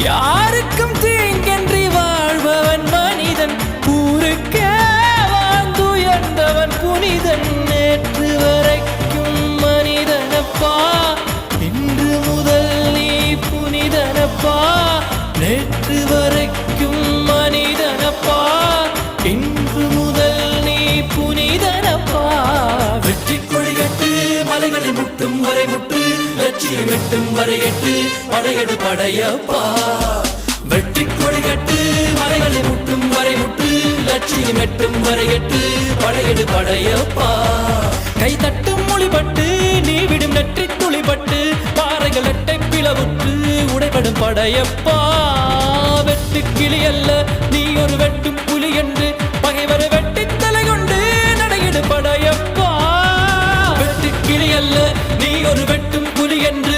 யாருக்கும் தீங்கன்றி வாழ்பவன் மனிதன், ஊருக்கே வாழ்ந்துயர்ந்தவன் புனிதன். நேற்று வரைக்கும் மனிதனப்பா, இன்று முதல் நீ புனிதனப்பா. நேற்று வரைக்கும் மனிதனப்பா, இன்று முதல் நீ புனிதனப்பா. வெற்றி கொடிகட்டு மலைகளை முட்டும் வரை முட்டு, லட்சியம் எட்டும் வரை எட்டு, படையெடு படையப்பா. வெற்றி கொடிகட்டு மலைகளை முட்டும் வரை முட்டு, லட்சியம் எட்டும் வரை எட்டு, படையெடு படையப்பா. கை தட்டும் மொழிபட்டு நீ விடும் நெற்றி துளிபட்டு, பாறைகள் எட்டை பிளவுற்று உடைபடும் படையப்பா. வெட்டு கிளி அல்ல நீ ஒரு வெட்டும் புலி என்று, பகைவரை வெட்டி தலை கொண்டு நடையிடு படையப்பா. வெட்டு கிளி அல்ல நீ ஒரு வெட்டும் புலி என்று,